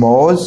Moz।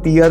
PR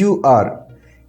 UR।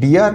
DR,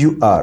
UR।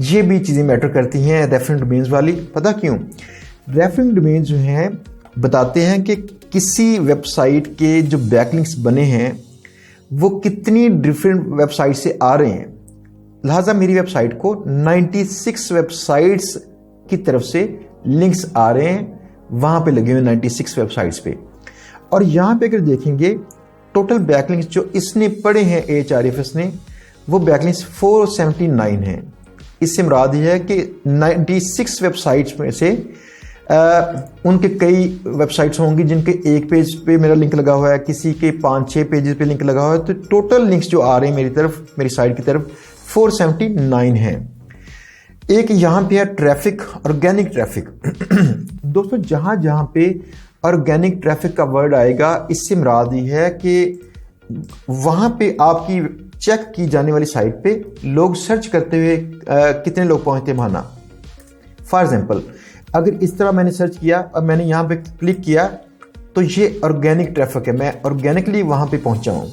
یہ بھی چیزیں میٹر کرتی ہیں ریفرنس ڈومینز والی. پتہ کیوں؟ ریفرنس ڈومینز جو ہیں بتاتے ہیں کہ کسی ویب سائٹ کے جو بیک لنکس بنے ہیں وہ کتنی ڈفرینٹ ویب سائٹ سے آ رہے ہیں. لہٰذا میری ویب سائٹ کو 96 ویب سائٹس کی طرف سے لنکس آ رہے ہیں, وہاں پہ لگے ہوئے 96 ویب سائٹس پہ. اور یہاں پہ اگر دیکھیں گے ٹوٹل بیک لنکس جو اس نے پڑھے ہیں AHREFS نے, وہ بیک لنکس 479 ہیں. اس سے مراد یہ ہے کہ 96 ویب سائٹس میں سے ان کے کئی ویب سائٹس ہوں گی جن کے ایک پیج پہ میرا لنک لگا ہوا ہے, کسی کے 5-6 پیجز پہ لنک لگا ہوا ہے. تو ٹوٹل لنکس جو آ رہے ہیں میری طرف, میری سائٹ کی طرف 479 ہیں. ایک یہاں پہ ہے ٹریفک, آرگینک ٹریفک. دوستو جہاں جہاں پہ آرگینک ٹریفک کا ورڈ آئے گا, اس سے مراد یہ ہے کہ وہاں پہ آپ کی چیک کی جانے والی سائٹ پہ لوگ سرچ کرتے ہوئے کتنے لوگ پہنچتے مانا. فار ایگزامپل اگر اس طرح میں نے سرچ کیا اور میں نے یہاں پہ کلک کیا تو یہ آرگینک ٹریفک ہے, میں آرگینکلی وہاں پہ پہنچا ہوں.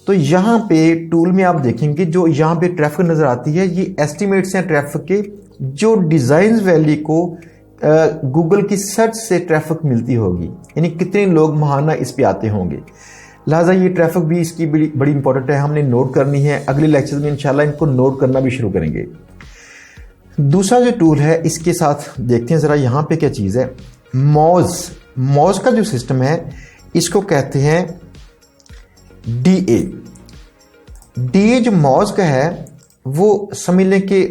تو یہاں پہ ٹول میں آپ دیکھیں گے جو یہاں پہ ٹریفک نظر آتی ہے, یہ ایسٹیمیٹس ہیں ٹریفک کے جو ڈیزائنز ویلی کو گوگل کی سرچ سے ٹریفک ملتی ہوگی, یعنی کتنے لوگ ماہانہ اس پہ آتے ہوں گے. لہٰذا یہ ٹریفک بھی اس کی بڑی امپورٹنٹ ہے, ہم نے نوٹ کرنی ہے. اگلے لیکچر میں انشاءاللہ ان کو نوٹ کرنا بھی شروع کریں گے. دوسرا جو ٹول ہے اس کے ساتھ دیکھتے ہیں ذرا یہاں پہ کیا چیز ہے. موز کا جو سسٹم ہے اس کو کہتے ہیں DA. جو موز کا ہے وہ سمجھ لیں کہ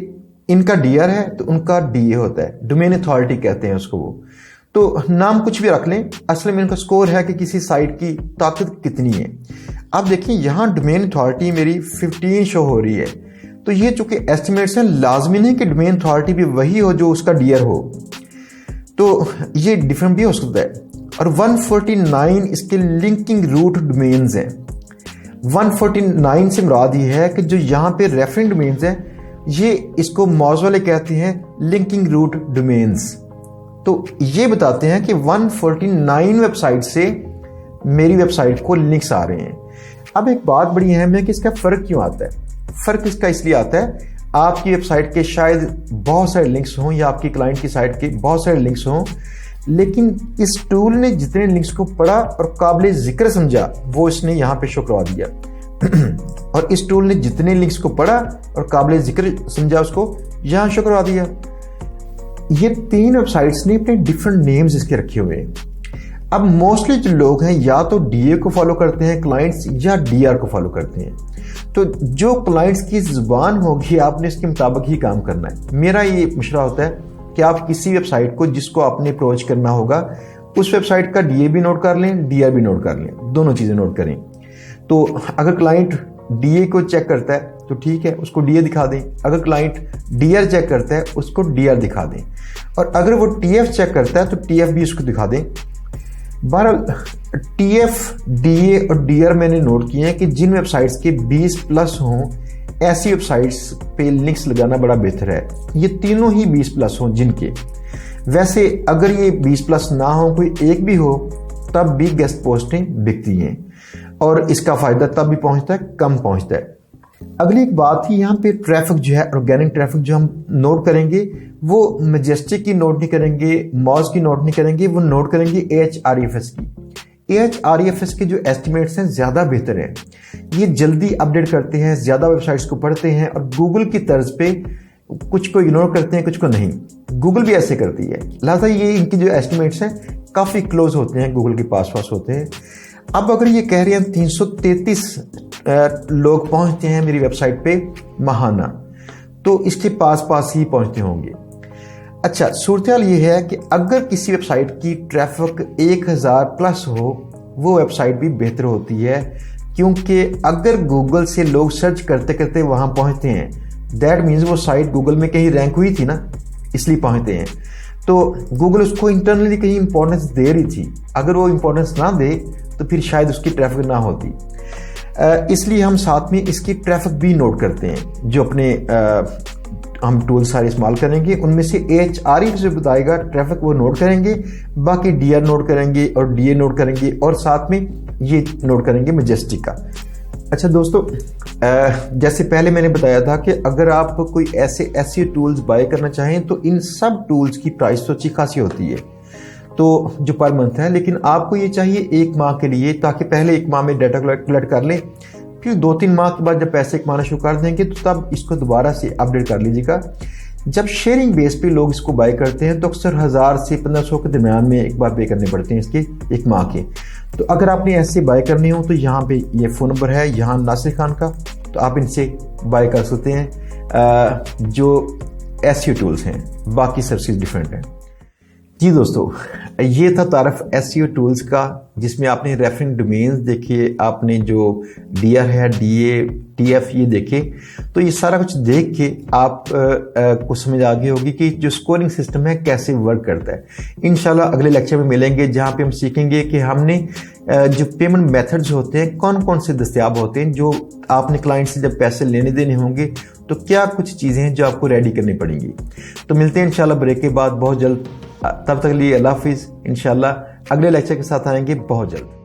ان کا DR ہے تو ان کا DA ہوتا ہے, ڈومین اتھارٹی کہتے ہیں اس کو. وہ تو نام کچھ بھی رکھ لیں, اصل میں ان کا سکور ہے کہ کسی سائٹ کی طاقت کتنی ہے. آپ دیکھیں یہاں ڈومین اتھارٹی میری 15 شو ہو رہی ہے. تو یہ چونکہ ایسٹیمیٹس ہیں, لازمی نہیں کہ ڈومین اتھارٹی بھی وہی ہو جو اس کا DR ہو, تو یہ ڈفرنٹ بھی ہو سکتا ہے. اور 149 اس کے لنکنگ روٹ ڈومینز ہیں. 149 سے مراد یہ ہے کہ جو یہاں پہ ریفرنس ڈومینز ہیں یہ اس کو موز والے کہتے ہیں لنکنگ روٹ ڈومینز. تو یہ بتاتے ہیں کہ 149 ویب سائٹ سے میری ویب سائٹ کو لنکس آ رہے ہیں. اب ایک بات بڑی اہم ہے کہ اس کا فرق کیوں آتا ہے. فرق اس کا اس لیے آتا ہے, آپ کی ویب سائٹ کے شاید بہت سارے لنکس ہوں یا آپ کی کلائنٹ کی سائٹ کے بہت سارے لنکس ہوں, لیکن اس ٹول نے جتنے لنکس کو پڑھا اور قابل ذکر سمجھا وہ اس نے یہاں پہ شو کروا دیا. اور اس ٹول نے جتنے لنکس کو پڑھا اور قابل ذکر سمجھا اس کو یہاں شو کروا دیا. یہ 3 ویب سائٹس نے اپنے ڈفرنٹ نیمز اس کے رکھے ہوئے ہیں. اب موسٹلی جو لوگ ہیں یا تو DA کو فالو کرتے ہیں کلائنٹس یا DR کو فالو کرتے ہیں. تو جو کلائنٹس کی زبان ہوگی آپ نے اس کے مطابق ہی کام کرنا ہے. میرا یہ مشورہ ہوتا ہے کہ آپ کسی ویب سائٹ کو جس کو آپ نے اپروچ کرنا ہوگا اس ویب سائٹ کا DA بھی نوٹ کر لیں, DR بھی نوٹ کر لیں, دونوں چیزیں نوٹ کریں. تو اگر کلائنٹ DA کو چیک کرتا ہے تو ٹھیک ہے, اس کو DA دکھا دیں. اگر کلائنٹ DR چیک کرتا ہے اس کو DR دکھا دیں. اور اگر وہ TF چیک کرتا ہے تو TF بھی اس کو دکھا دیں. بہرحال TF, DA اور DR میں نے نوٹ کیے ہیں کہ جن ویب سائٹس کے 20+ ہوں ایسی ویب سائٹس پہ لنکس لگانا بڑا بہتر ہے. یہ تینوں ہی 20+ ہوں جن کے. ویسے اگر یہ 20+ نہ ہو, کوئی ایک بھی ہو, تب بھی گیسٹ پوسٹیں بکتی ہیں اور اس کا فائدہ تب بھی پہنچتا ہے, کم پہنچتا ہے. اگلی ایک بات ہی یہاں پہ ٹریفک جو ہے, آرگینک ٹریفک جو ہم نوٹ کریں گے وہ میجسٹک کی نوٹ نہیں کریں گے, موز کی نوٹ نہیں کریں گے, وہ نوٹ کریں گے AHREFS کی. AHREFS کے جو ایسٹیمیٹس ہیں زیادہ بہتر ہیں. یہ جلدی اپڈیٹ کرتے ہیں, زیادہ ویب سائٹس کو پڑھتے ہیں اور گوگل کی طرز پہ کچھ کو اگنور کرتے ہیں, کچھ کو نہیں. گوگل بھی ایسے کرتی ہے. لہٰذا یہ ان کی جو ایسٹیمیٹس ہیں کافی کلوز ہوتے ہیں, گوگل کے پاس ہوتے ہیں. اب اگر یہ کہہ رہے ہیں 333 لوگ پہنچتے ہیں میری ویب سائٹ پہ ماہانہ, تو اس کے پاس ہی پہنچتے ہوں گے. اچھا, صورتحال یہ ہے کہ اگر کسی ویب سائٹ کی ٹریفک 1000+ ہو, وہ ویب سائٹ بھی بہتر ہوتی ہے, کیونکہ اگر گوگل سے لوگ سرچ کرتے کرتے وہاں پہنچتے ہیں, دیٹ مینز وہ سائٹ گوگل میں کہیں رینک ہوئی تھی نا, اس لیے پہنچتے ہیں. تو گوگل اس کو انٹرنلی کہیں امپورٹنس دے رہی تھی. اگر وہ امپورٹنس نہ دے تو پھر شاید اس کی ٹریفک نہ ہوتی. اس لیے ہم ساتھ میں اس کی ٹریفک بھی نوٹ کرتے ہیں. جو اپنے ہم ٹول سارے استعمال کریں گے ان میں سے AHREFS جو بتائے گا ٹریفک وہ نوٹ کریں گے, باقی DR نوٹ کریں گے اور DA نوٹ کریں گے, اور ساتھ میں یہ نوٹ کریں گے میجسٹک کا. اچھا دوستو، جیسے پہلے میں نے بتایا تھا کہ اگر آپ کوئی ایسے ایسے ٹولز بائی کرنا چاہیں تو ان سب ٹولز کی پرائس تو اچھی خاصی ہوتی ہے، تو جو پر منتھ ہے، لیکن آپ کو یہ چاہیے 1 ماہ کے لیے، تاکہ پہلے 1 ماہ میں ڈیٹا کلیکٹ کر لیں، پھر 2-3 ماہ کے بعد جب پیسے کمانا شروع کر دیں گے تو تب اس کو دوبارہ سے اپڈیٹ کر لیجیے گا۔ جب شیئرنگ بیس پہ لوگ اس کو بائی کرتے ہیں تو اکثر 1000 سے 1500 کے درمیان میں ایک بار پے کرنے پڑتے ہیں اس کے 1 ماہ کے۔ تو اگر آپ نے ایسے بائی کرنے ہو تو یہاں پہ یہ فون نمبر ہے یہاں ناصر خان کا، تو آپ ان سے بائی کر سکتے ہیں۔ جو SEO ٹولز ہیں، باقی سروسز ڈیفرنٹ ہیں۔ جی دوستو، یہ تھا تعارف SEO ٹولز کا، جس میں آپ نے ریفرنگ ڈومینز دیکھے، آپ نے جو DR ہے DA TF یہ دیکھے، تو یہ سارا کچھ دیکھ کے آپ کو سمجھ آگے ہوگی کہ جو اسکورنگ سسٹم ہے کیسے ورک کرتا ہے۔ انشاءاللہ اگلے لیکچر میں ملیں گے، جہاں پہ ہم سیکھیں گے کہ ہم نے جو پیمنٹ میتھڈز ہوتے ہیں کون کون سے دستیاب ہوتے ہیں، جو آپ نے کلائنٹ سے جب پیسے لینے دینے ہوں گے تو کیا کچھ چیزیں ہیں جو آپ کو ریڈی کرنی پڑیں گی۔ تو ملتے ہیں انشاءاللہ بریک کے بعد بہت جلد، تب تک لیے اللہ حافظ۔ انشاءاللہ اگلے لیکچر کے ساتھ آئیں گے بہت جلد۔